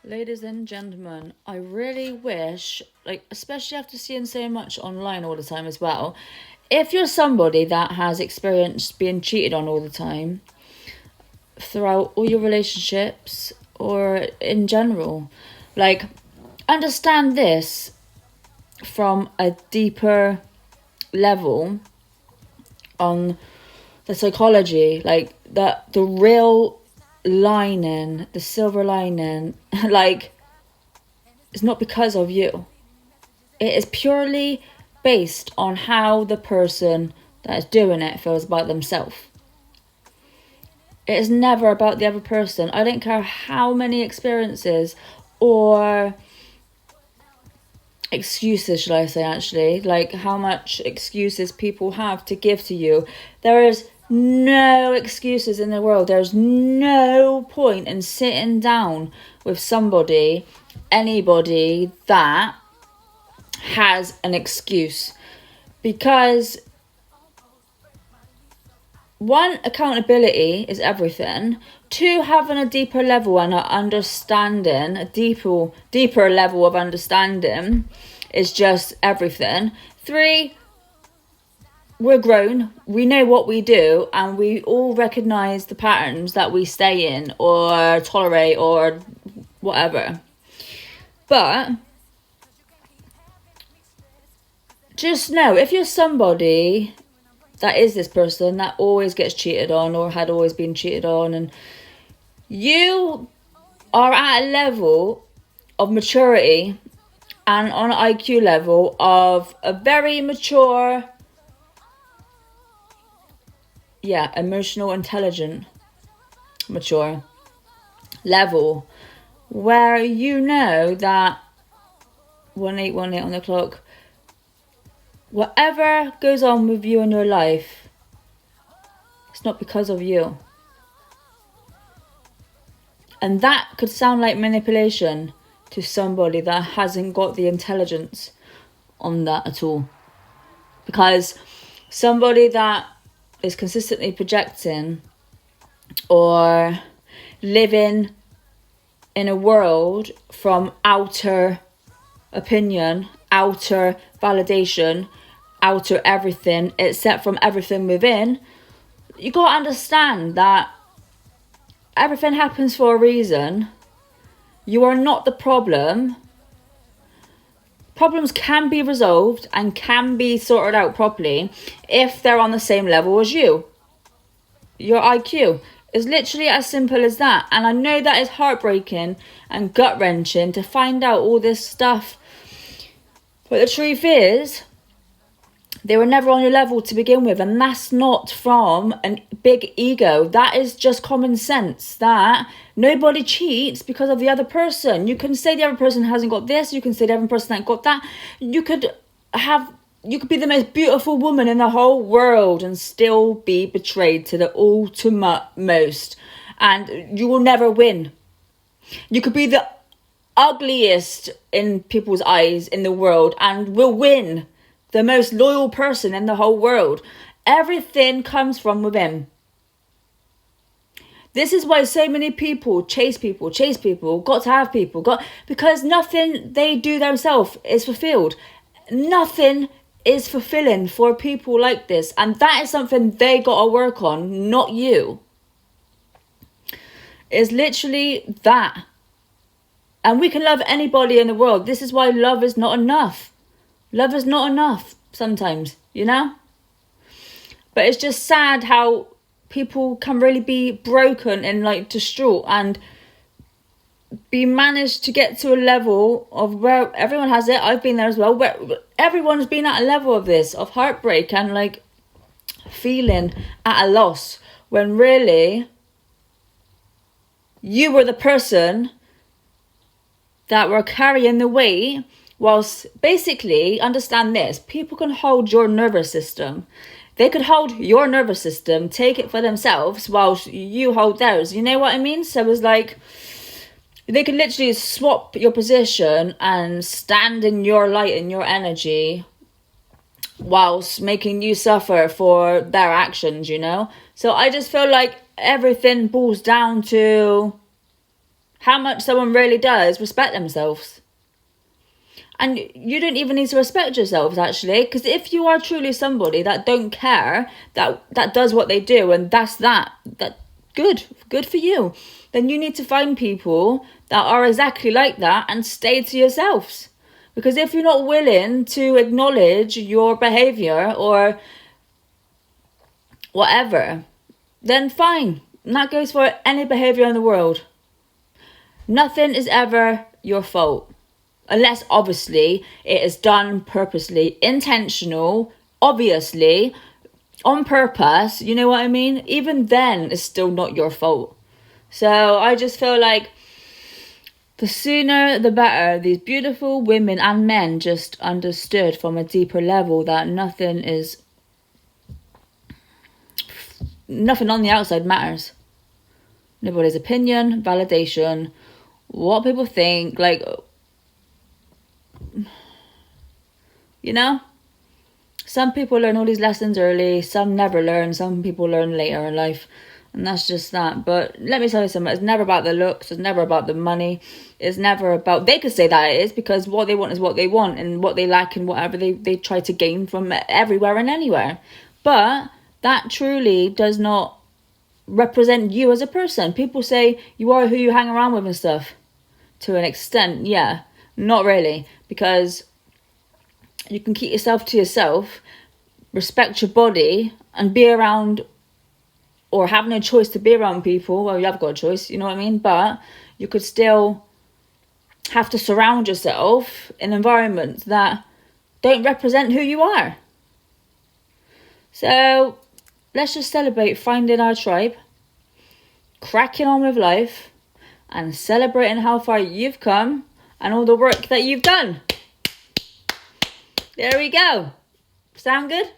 Ladies and gentlemen, I really wish, like, especially after seeing so much online all the time as well, if you're somebody that has experienced being cheated on all the time throughout all your relationships or in general, like, understand this from a deeper level on the psychology, like, the real lining, the silver lining, like, it's not because of you. It is purely based on how the person that is doing it feels about themselves. It is never about the other person. I don't care how many experiences or excuses, should I say, actually, like how much excuses people have to give to you. There is no excuses in the world. There's no point in sitting down with somebody, anybody that has an excuse, because one, accountability is everything. Two, having a deeper level and an understanding, a deeper level of understanding is just everything. Three, we're grown, we know what we do, and we all recognise the patterns that we stay in or tolerate or whatever. But just know, if you're somebody that is this person that always gets cheated on or had always been cheated on, and you are at a level of maturity and on an IQ level of a very mature, emotional, intelligent, mature level, where you know that 1818 on the clock, whatever goes on with you in your life, it's not because of you. And that could sound like manipulation to somebody that hasn't got the intelligence on that at all. Because somebody that is consistently projecting or living in a world from outer opinion, outer validation, outer everything except from everything within, you got to understand that everything happens for a reason. You are not the problem. Problems can be resolved and can be sorted out properly if they're on the same level as you. Your IQ is literally as simple as that. And I know that is heartbreaking and gut-wrenching to find out all this stuff. But the truth is, they were never on your level to begin with, and that's not from a big ego. That is just common sense, that nobody cheats because of the other person. You can say the other person hasn't got this, you can say the other person hasn't got that. You could be the most beautiful woman in the whole world and still be betrayed to the ultimate most, and you will never win. You could be the ugliest in people's eyes in the world and will win. The most loyal person in the whole world. Everything comes from within. This is why so many people chase people, got to have people, because nothing they do themselves is fulfilled. Nothing is fulfilling for people like this, and that is something they got to work on, not you. It's literally that. And we can love anybody in the world. This is why love is not enough. Love is not enough sometimes, you know? But it's just sad how people can really be broken and like distraught and be managed to get to a level of where everyone has it. I've been there as well, where everyone's been at a level of this, of heartbreak and like feeling at a loss, when really you were the person that were carrying the weight. Whilst basically, understand this, people can hold your nervous system. They could hold your nervous system, take it for themselves, whilst you hold theirs. You know what I mean? So it's like, they could literally swap your position and stand in your light and your energy, whilst making you suffer for their actions, you know? So I just feel like everything boils down to how much someone really does respect themselves. And you don't even need to respect yourselves, actually, because if you are truly somebody that don't care, that does what they do, and that's good for you, then you need to find people that are exactly like that and stay to yourselves. Because if you're not willing to acknowledge your behavior or whatever, then fine. And that goes for any behavior in the world. Nothing is ever your fault. Unless, obviously, it is done purposely, intentional, obviously, on purpose. You know what I mean? Even then, it's still not your fault. So I just feel like the sooner the better. These beautiful women and men just understood from a deeper level that nothing on the outside matters. Nobody's opinion, validation, what people think, like, you know? Some people learn all these lessons early, some never learn, some people learn later in life. And that's just that. But let me tell you something. It's never about the looks. It's never about the money. It's never about... They could say that it is, because what they want is what they want. And what they lack and whatever they try to gain from everywhere and anywhere. But that truly does not represent you as a person. People say you are who you hang around with and stuff. To an extent, yeah. Not really. Because you can keep yourself to yourself. Respect your body. And be around... or have no choice to be around people. Well, you have got a choice, you know what I mean? But you could still have to surround yourself in environments that don't represent who you are. So let's just celebrate finding our tribe, cracking on with life, and celebrating how far you've come and all the work that you've done. There we go. Sound good?